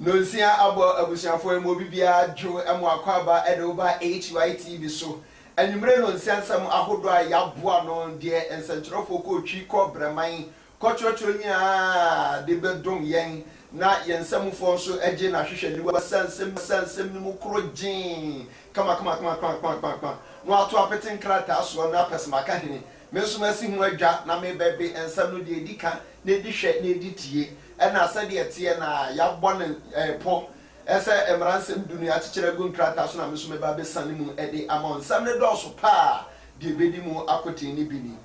Nonsia abo abusiafo emo bibia dwo emo akwaba edoba Hytvgh so anwumre nonsia nsam ahodo a yaboa no de ensentrofo ko twi ko breman ko chocho nya de bedom yen na yensamfo so eje na hwehweli wa sansem ni mu krogin kama no ato apetin krata so na pesmaka hene mesumasi hu adwa na me bebe ensam no de edika na edihwe na editie ena sade etie na yabɔ ne po ese emransem dunu ya kikire gun krata so na mesume ba be sane mu ede amon sam ne dɔso pa de bedi mu akotin ni bini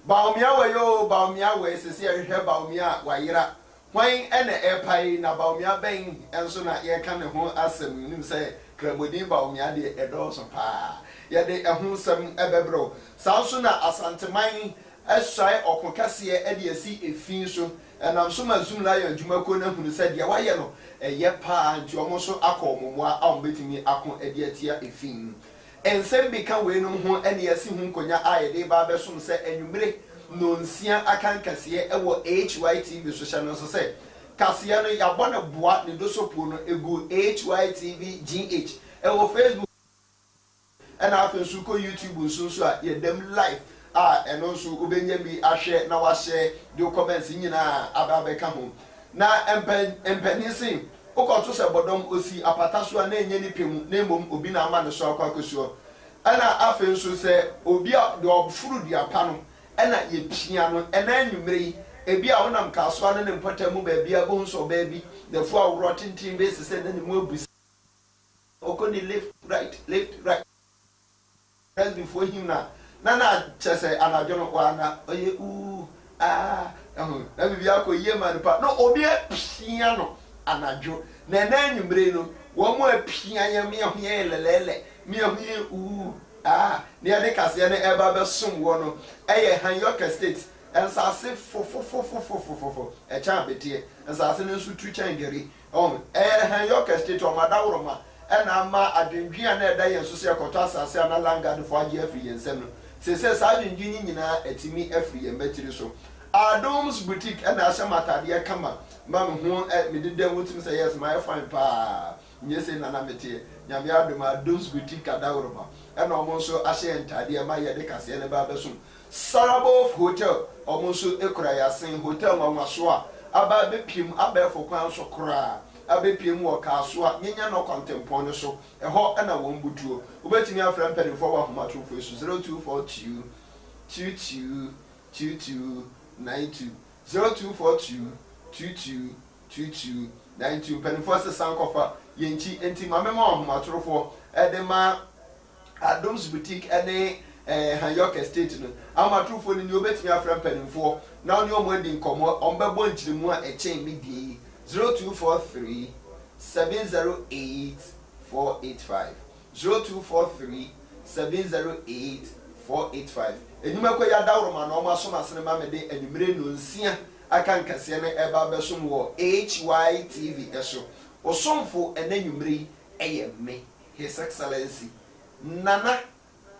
baomia wayo baomia we sese ehwe baomia wayira hwan ene epai na baomia ben enso na ye ka ne ho asem nim se krabodin baomia de edɔso pa ye de ehun sam ebebro sanso na asanteman esai okokase ede asi efin so enam so mazum la ya adwuma ko na hunu se de waye no eye pa nti omo so akomomoa a ombetimi akon ede atia efin ensem bi ka we no ho ene asi hu nkonya ayede ba besom se anwumre nonsia akankase ewo Hytvgh social no so se kase no yabɔ ne boa ne dosopo no egu Hytvgh gh ewo Facebook ena afensu ko YouTube nso a yedem live eno so ubenye bi ahwe na wahye de comments nyina ababeka ho na empenisi ukoto se bodom osi apata so na enye ni pemu na emom obi na ama ne so akwakosuo ana afensu se obi de obfuru di apa no ena ye pia no ena anwumre ebi a wonam kaso na ne mpatamu ba bia bo nso ba bi the fo awro tintin be se na ne mu abusi okoni left right as before him na chese anajo no kwana oye na bibia ko ye man pa no obi apia no anajo na anwumre no wo mo apia ye me ho ye lelele me ho ye ne de kase ne eba be som wo no eye Yorke state ensase fo e cha betie ensase ne nsu tu changeri Yorke state o madawroma ena ma adwendwia na eda ye nso se ekoto asase na langard fo age afri yensem no se sa adwendwi nyina etimi afri yembetiri so Adom's boutique ena asha matade kama mam ho me dede wotum say yes my fine pa nyese na metie nyame adom Adom's boutique adawroma ena omo nso ahye entade ma ye de kase ne ba besum Sarabo hotel omo nso ekura yasen hotel nwanwaso a aba bepiem aba efo kwan so kura abepiem wo kaso a nyenya no contempon no so eho na won butuo obetimi afra mpanifo wa homatro fo so 0242 222292 0242 mpanifo se sankofa yenchi enti mamema homatro fo edema Adom's boutique ene Yorke state no amatrufo ni obetimi afra mpanifo na oni omo edi nkomo ombebo nchirimu a echen mi die 0243 708 485 0243 708 485 enima ko ya dawroma na omo aso masene ma mede enumere no nsia aka nkase ne eba besom wo Hytvgh eso osomfo enanumere eye me His Excellency Nana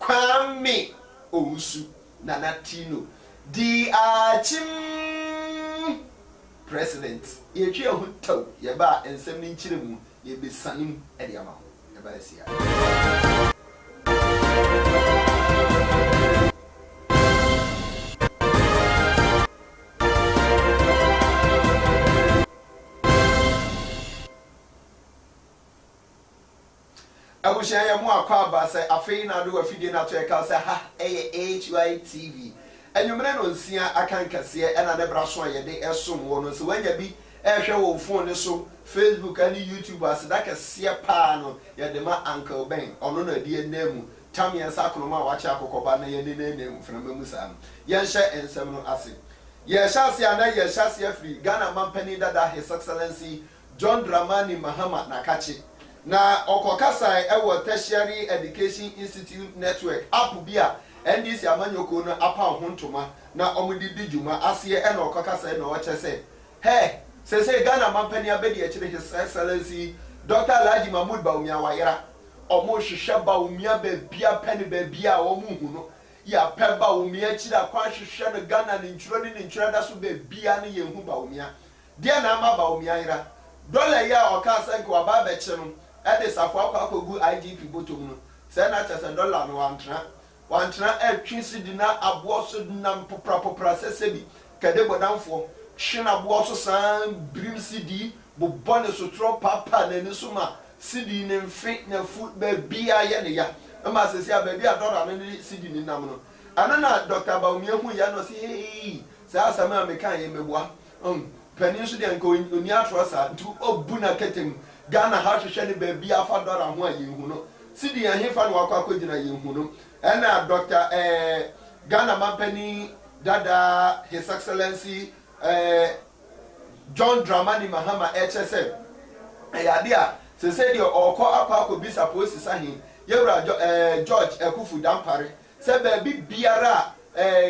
Kwame Owusu Nana Tino di achim president ye twa hu taw ye ba ensem ni nkyire mu ye besanim ede ama ye ba sia abushia ya mu akwaba se afei na do afidie na to e ka se ha Hytvgh enwumre no nsia akankase ena ne braso ayede esom wo no se wanya bi ehwe wo phone so Facebook ani YouTube asida kase pa no yede ma Uncle Ben ono na die nemu tamye sakroma wacha akokoba na yede nemu frama musa ye hye ensem no ase ye hyase ana ye hyase afri Ghana mampani dada His Excellency John Dramani Mahama Nakachi na okokasa ewo Tertiary Education Institute Network app bia NDC amanyoko no apa hontoma na omudidi juma ase e na okokasa na ochese se Ghana mampani abedi e kire His Excellency Dr. Alhaji Mahmoud Baumia wayera omo hwehwe Baumia ba bia pene ba bia omo hu no ya pe Baumia kira kwa hwehwe no Ghana ni nturo ni nturo da so ba bia ne ye hu Baumia de na ama Baumia yera dollar ya o ka say ko ba be che no e de safo akwakogu IGP bottom no say na che say dollar no wantra atwi sidi na abo so na popra sesebi kade bodamfo hwena abo so san brim sidi bo bone so tro papa na ni so ma sidi ne mfe na fu ba bia ye ne ya ma sesi ababi adora no sidi ni nam no anana Dr. Baumia hu ya no say say asama me kan ye meboa panin so de nko oni atrosa ntu obuna ketem Ghana ha hwehwe ne ba bia fa dora ho ayi hu no sidi ya hefa no akwa gina ye hu no ena Dr. Ghana Mampani Dada His Excellency John Dramani Mahama HSM ayadia se say the okọ akwa bi suppose sahin yewra George Ekufu Dampare se ba bi biara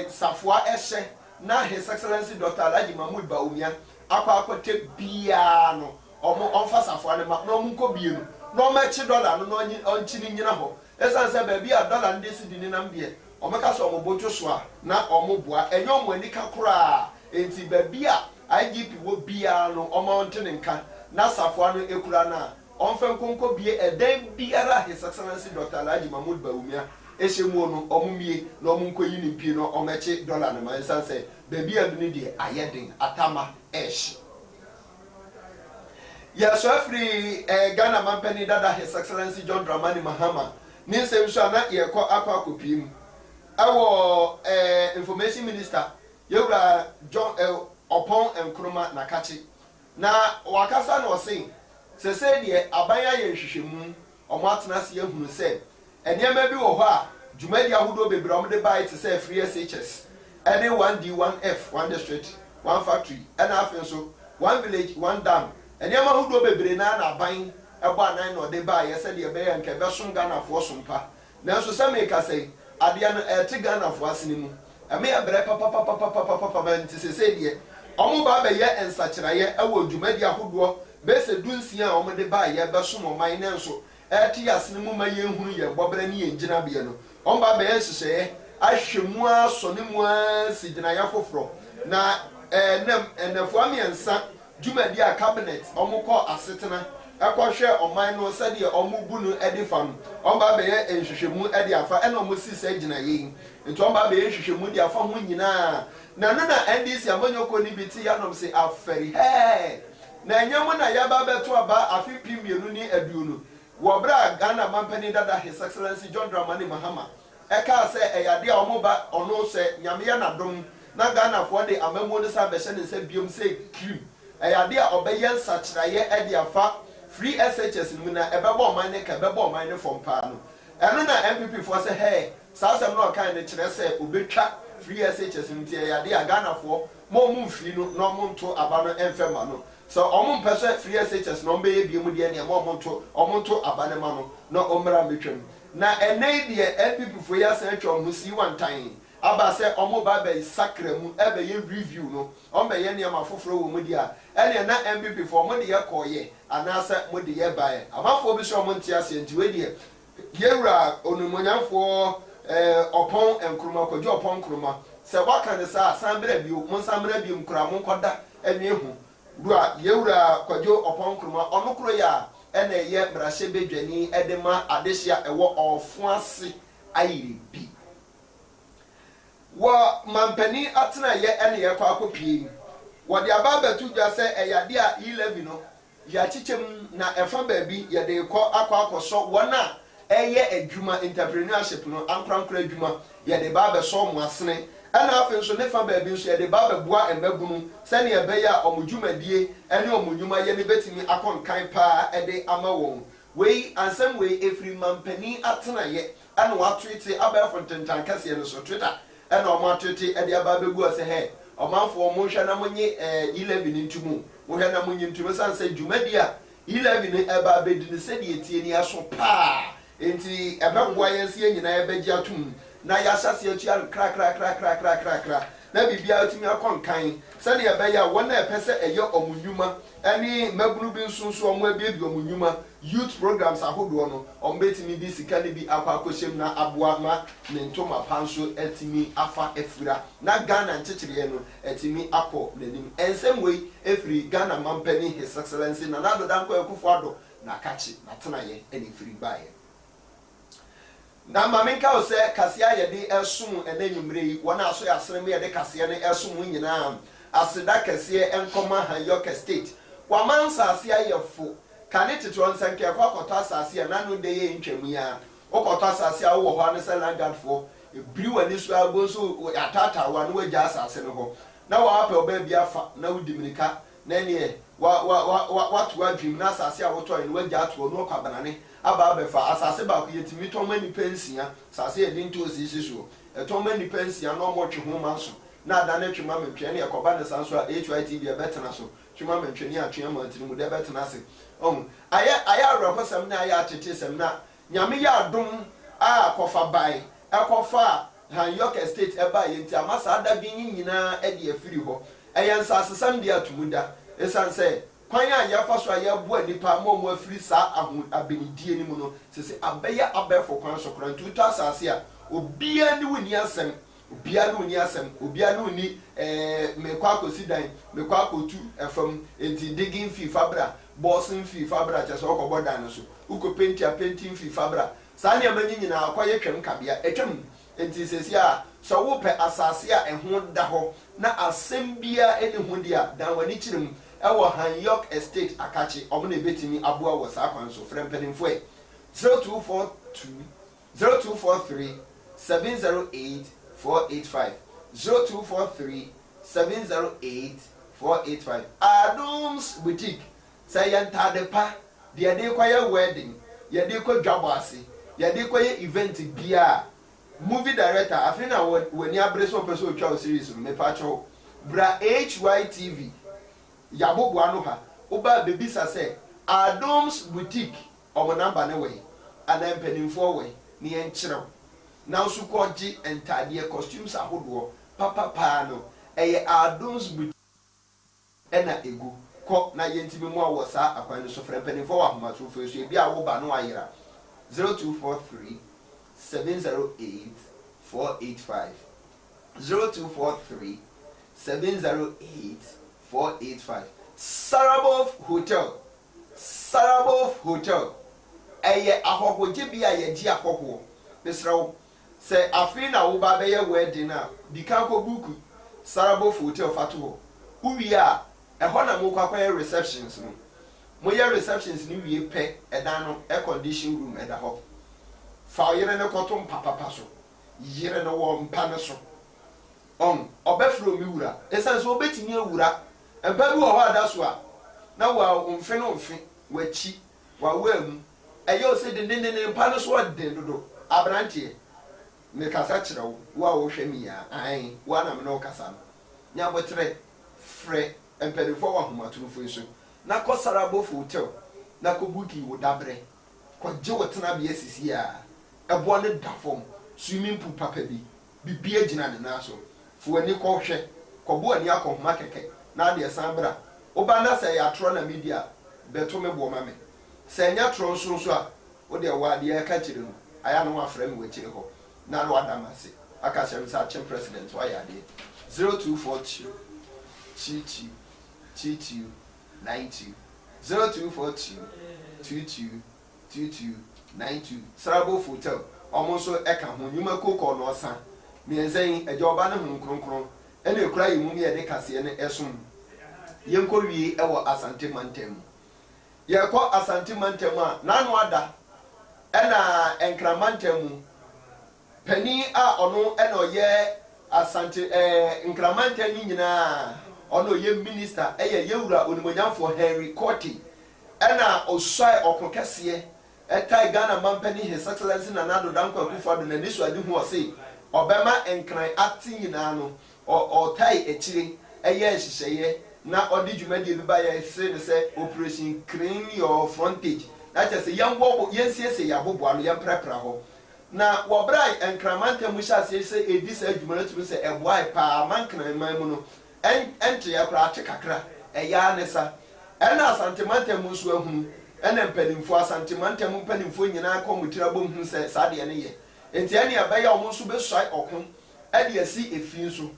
safua ehye na His Excellency Dr. Alhaji Mahmoud Baumia akwa te bia no omo onfa safua ne ma no mko bienu no mechi dollar no onchi ni nyina ho esa se ba bi a dollar ndi si di ni nam de omeka so omo bojo so a na omo boa enyo omo anika kura enti ba bi a IGP wo bia no omo ntene nka na safua no ekura na onfa nkonko bie eden biara His Excellency Dr. Alhaji Mahmoud Baumia eshemu no omumie na omunko yi ni pie no omechi dollar no ma esa se ba bi a bi ni de ayeden atama esh yes so free Ghana Mampani Dada His Excellency John Dramani Mahama ni nsem so na ye ko akwa kopim awo information minister yewra John Opon Nkrumah na kachi na wakasa na osin se de abanya ye hwehwemu omo atena se ehunu se enema bi wo ho a dwumadi ahodo bebre omo de bai te se free SHS any 1D1F 1 district 1 factory and afen so 1 village 1 dam enema ahodo bebre na aban ebo anan no de bai se de be ya nke be som Ghana fo sompa na so se me ka sei ade no te Ghana fo asene mu ame abre papa nti se de omo ba be ye ensakiraye ewo dwumadi ahodo be se dunsia omo de bai ye be som oman ne nso eti asene mu ma ye hunu ye bobra ne ye ngina be no omo ba be ye hyehyɛ ahwemu aso ne mu asigina ya foforo na enafo amiensa dwumadi a cabinet omo kɔ asetena akɔhwɛ oman no sɛ de omo bunu edi fam omo ba be ye nhwehwemu edi afa ɛna omo si sɛ gina ye nti omo ba be ye nhwehwemu di afa ho nyina na no na NDC amanyoko ni biti ya nom se aferi na enyemo na ya ba beto aba afi pimienu ni aduonu wo bra Ghana Mampani Dada His Excellency John Dramani Mahama eka se eyade a omo ba ono se nyame ya na dom na Ghana fo de amamu ne sa be hye ne se biom se cream eyade a obeye nsakiraye e de afa free SHS mu na ebebo oman ne ka ebebo oman ne fompa no eno na MPP fo se hey saasem no kan ne kire se obetwa free SHS nti eyade a Ghana fo mo mu mfiri no no mo nto aba no emfema no so omo mpese free SHS no mbe ye biemu de ne omo nto aba ne ma no na omra metwam na enei de MPP fo ya san atwa omo si wantan aba se omo ba be sakra mu ebe ye review no omo ye ne ma foforo wo mu dia ene na MPP fo mo de ye koye anasa mo de ye bae amafo bi so omo ntia se nti we de yewra onumonyafo Opon Nkrumah Kojo Opon Nkrumah se waka ne sa sambra bio mon sambra bio nkura mon koda ene hu ruwa yewura Kojo Opon Nkrumah ono kro ya ene ye brahye bedwani edema adehia ewo ofo ase ayiri bi wo mampani atena ye ene ye kwa akopie wo de ababa tudwa se eyade a 11 no ya chichem na efa baabi ye de akwakoso wona eye adwuma entrepreneurship no ankrankra adwuma ye de ba be so mo asene ana afen so ne fa ba bi so ye de ba be boa embabunu se ne ebe ya omudwumadie ene omudwuma ye ne betimi akonkan pa e de ama won we ansem we efri mampani atena ye ana watwete aba fontentan kase no so twitter ana omo atwete e de aba begu ase he omanfo omo hwa na monye 11 ntumu wo hwa na monye ntumu sanse dwumadia 11 eba bedi ne se de etie ni aso pa enti ebeboa yensi nyina ebeji atum na ya hyase atu kra na bibia otimi akonkan sɛ ne ɛbɛyɛ a wɔn na ɛpɛ sɛ ɛyɛ ɔmunwuma ɛne mabunu bi nso ɔmo abiebi ɔmunwuma youth programs ahodoɔ no ɔmo betimi bi sika ne bi akɔ akɔhyɛm na aboa ma ne ntoma pa nso ɛtimi afa afura na Ghana nkyekyereɛ no ɛtimi akɔ n'anim ɛnsɛm wei efiri Ghana mampani His Excellency Nana Addo Dankwa Akufo-Addo na kachi na tenaye ɛne firi baeɛ na mamenka o sɛ kaseɛ yɛde ɛsom ɛna nwumre yi wɔn aso yɛ asrem yɛde kaseɛ ne ɛsom nyinaa aseda kaseɛ ɛnkɔma Yorke state waman sase ayɛfo kane tetro nsanke ɛkɔ akɔtɔ asase a nanu de yɛ ntwamu ya ɔkɔtɔ asase a wɔ hɔ ne sɛ landguardfoɔ ebiri wani so abo so atata wa no wagya asase no hɔ na wa apɛ ɔba bi afa na wudi mirika na ne wa to adwim na asase a wotɔ no wagya ato no ɔkɔ abanane aba abefa asase ba ko yetimi tɔma nipa nsia asase yɛ dinto osisi so ɛtɔma nipa nsia na ɔmo twe ho ma so na ada ne twema mentwe ne ɛkɔba ne sanso a Hytvgh ɛbɛtena so twema mentwe ne atwe ma ntini mu de ɛbɛtena se ayɛ awrakɔsɛm na ayɛ atete sɛm na nyame yɛ adom a kɔfa bae ɛkɔfa Yorke state ɛba yɛ nti amasa ada bi nyinaa ɛde afiri hɔ ɛyɛ nsasesam de atumu da esan sɛ kwan a yɛfa so a yɛboa nipa ma ɔmo afiri saa abenidie ni mu no sɛ abɛyɛ abɛfo kwan so kran tutu asase a obia ne woni asɛm obia ne woni asɛm obia ne woni mekwa akosi dan mekwa akotu efam enti digging fee fabra bossing fee fabra kyɛ sɛ ɔkɔbɔ dan no so uko painting fee fabra saa ne amanyi nyina akɔyɛ twam kabea etwam enti sɛsi a sɛ wo pɛ asase a ɛho da hɔ na asɛm bia ɛne ho dia dan wani kyerem ɛwɔ Yorke estate akachi ɔmo na ebetimi aboa wɔ saa kwan so frɛ mpanimfo 0243 708 485 0243 708 485 Adams boutique sɛ yɛntade pa deɛ de kɔyɛ wedding yɛde kɔ dwabɔ ase yɛde kɔyɛ event bia movie director afina wani abre so person otwa series me pa cho bra Hytvgh yabobo ano ha oba bebisa se Adams boutique omo number ne we ana mpanimfo we ne yenkyerɛw na nso kɔgye entade costumes ahodoɔ papa no ɛyɛ Adams boutique ɛna egu kɔ na yentimi mu awɔ saa akwan no so frɛ mpanimfo wɔ ahomatrofo so ebi a wo ba no ayera 0243 708 485 0243 708 485 Sarabov Hotel eye ahohoje bia ye di ahoho mesrawo se afi na wo ba be ye wedding na bika ko buku Sarabov Hotel fatuho uwi a eho na mo kwakwa receptions no mo ye receptions ni wie pe edan no air condition room eda ho fa yere ne kotom papa so yere no wo mpa ne so obefro mi wura esan so obetini awura empa bi wo ho ada so a na wa omfe no omfe wachi wa wamu eyo se de mpa no so ode dodo abrantie me kasa kyerɛ wo wo hwɛ mi ya ai wa na me no kasa no nya botre frɛ empanifo wa homaturufo so na kɔ Sarabov Hotel na kɔ buki wo dabre kɔ gye wo tena bia sisi a ɛboa ne da fom swimming pool papa bi bibia gyina ne na so fo ani kɔ hwɛ kɔ bo ani akɔ homa kɛkɛ na de san bra oba na sɛ ya tro na media beto me bo ma me sɛ nya tro nso a wo de wa de ka kyire no aya no afra me wa kyire hɔ na no adamase aka hyɛ sa chem president wa ya de 0242 22 92 0242 22 92 Sarabov Hotel omonso eka ho nyuma kokɔ no ɔsa mienzen ajoba ne hu kronkron ene ekura yimu me de kase ne ɛsom yenko wie ɛwɔ Asante Mantem yɛkɔ Asante Mantem a nanu ada ɛna Nkramantem pani a ɔno ɛna ɔyɛ Asante Nkramantem ni nyinaa ɔno ɔyɛ minister ɛyɛ yewura onimonyamfo Henry Korti ɛna osai ɔkokɛseɛ ɛtai Ghana mampani His Excellency Nana Addo Dankwa Akufo-Addo na nisu adi hu ɔse ɔbɛma nkran ati nyinaa no ɔtai ekyire ɛyɛ hyehyɛyɛ na ɔde dwumadi bi ba yɛ se ne sɛ operation clean your frontage na kyerɛ sɛ yɛnbɔ yɛnsiesie yɛaboboa no yɛmprɛprɛ hɔ na wobrai enkramanta mu sha se edi sa adwuma no tumi se eboai pa mankran man mu no ente ya kra ate kakra eya ne sa ena asantemanta mu so ahunu ena mpanimfo asantemanta mu mpanimfo nyina komutira bom hu se sa de ne ye enti ene abaya omo so besai okon ade asi efin so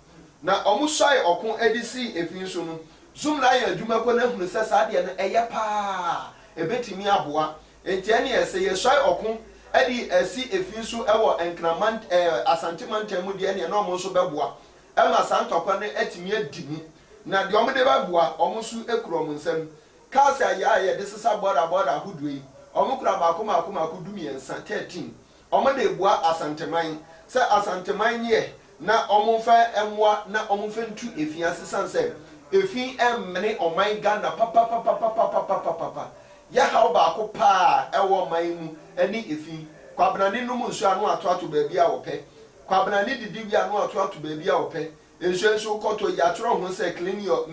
na omo sai okon ade si efin so no zum la ya adwuma ko na hunu se sa de ne eye pa ebetimi aboa enti ene ese ye sai okon ade asi efin so ewo enkramant asantemanta mu de ne na omo so beboa ema santokwa ne atimi adimu na de omo de beboa omo so ekuro mo nsam kasa ya de sesa boda hudui omo kura mako dumi ensa 13 omo de boa asanteman se asanteman ye na omo fa enwa na omo fa ntu efin asesan se efin emmene oman Ghana papa ya ha ba ko pa ewo man mu ani efin kwabenani no mu nsu anu ato baabi a wo pe kwabenani didi bi anu ato baabi a wo pe ensu koto ya tro ho se clean your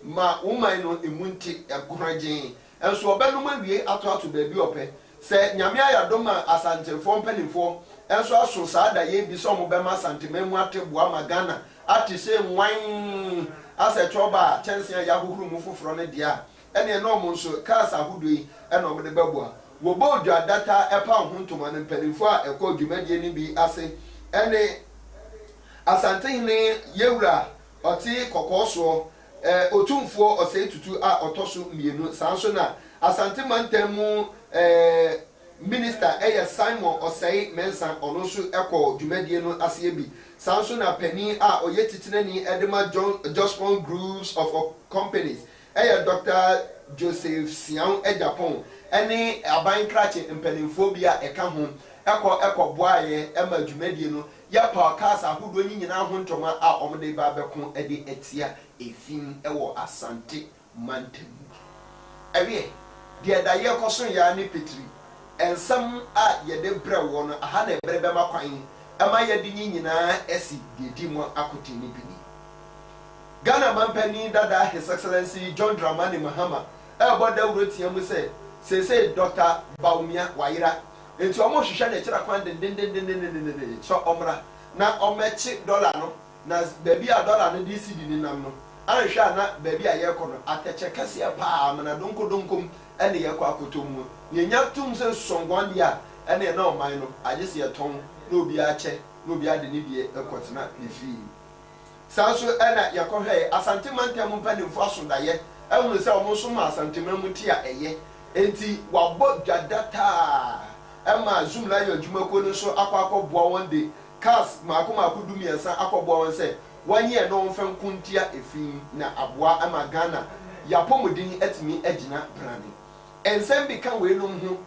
ma woman no emunti agoragen enso obenu mawie ato baabi ope se nyame ayadoma asantefo mpanifo enso aso saada ye bi so mo bema asantemamu ateboa magana ati se nwan asechoba chense ya hohuru mu foforo ne dia ene no mo nso kasa hudui ene omde beboa wo bodwa data epa hontoma ne mpanifo a ekọ dwumadie ni bi ase ene asantehene yewura oti kokoso otumfo ose tutu a otoso mienu sanso na asantemantemu minister Simon Osei Mensa onoso ekọ dwumadie no ase bi sanso na pani a oyetitinani edema Jospon Groups of Companies Dr. Joseph Sian Japan ene aban krache mpanimfo bia eka ho ekọ boaye ema dwumadie no ya pa kasa hudo nyina ho ntoma a omde ba bekon ede etia efin ewo asante mantem ewie de da ye koso ya ni petri ensam a ye de brewo no aha na brebe makwan ama ye de nyina esi de di mo akoti ni bini Ghana mampani dada His Excellency John Dramani Mahama boda urotia mu se Dr. Baumia Waira enti omo hwehwe na kira kwan den so omra na omechi dollar no na baby a dollar no DC di nam no anhwe na baby a ye kono ateche kase pa amana donkom ene ye kwa akotomu yenya tum se songwan dia ene na oman no agese ye ton na obi ache na obi ade ni bie ekotena efi sanso ena ye kohwe asantemantam mpanimfo asondaye ehunu se omo so ma asantemam ti a eye enti wabo dwadata ema zoom la yo dwumako no so akwa boa one day cars mako dumi ensa akọboa won se wanye no mfa nkuntia efin na aboa ama Ghana yapomodin atimi agina brane ensem bi kan we no hu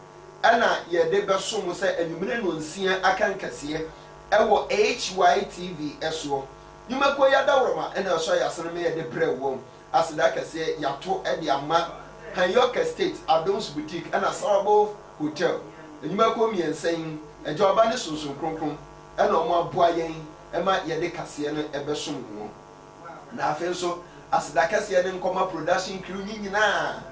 ana ye de beso se anumene no nsia akankase ewo Hytvgh eso nyumako ya dawroma ena so ya sene me ye de brewo asida kase yato e de ama Yorke State Adams Boutique ana Sarabo Hotel nyumako miensen ejoba ne sunsun kronkron ena omo aboa yen ema ye de kase no ebesom ho na afenso asida kase ne nkoma production crew nyina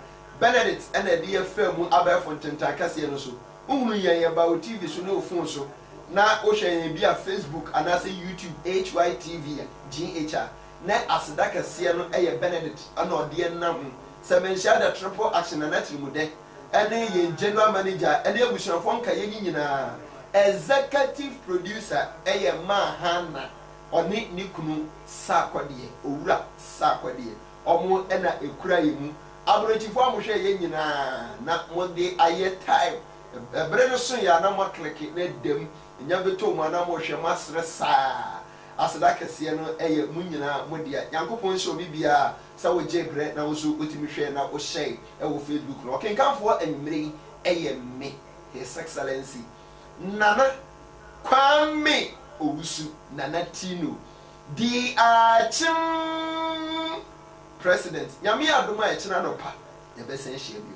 Benedict ena de ye famu abefo ntenta kase no so uhunu yen ba o TV so no phone so na o hwen bia Facebook anase YouTube Hytvgh na asida kase no eye Benedict ana ode nam se menshia the triple action na trimu de ene ye general manager ene ebusuafo nka ye nyina executive producer eye Mahana oni nikunu sakwade owura sakwade omo ena ekura yemu abrochifo amohwe ye nyina na mode aye time ebre no so ya na mo click na dem nya beto mo na mo hwe masre saa asida kese no eye mu nyina modia yankopon so bibia sa wo jebre na wo so otimi hwe na wo share e wo Facebook no kenkanfo anmire eye me His Excellency Nana Kwame Obusu Nana Tino di achim president yami adoma e kina no pa ye be sen hye bi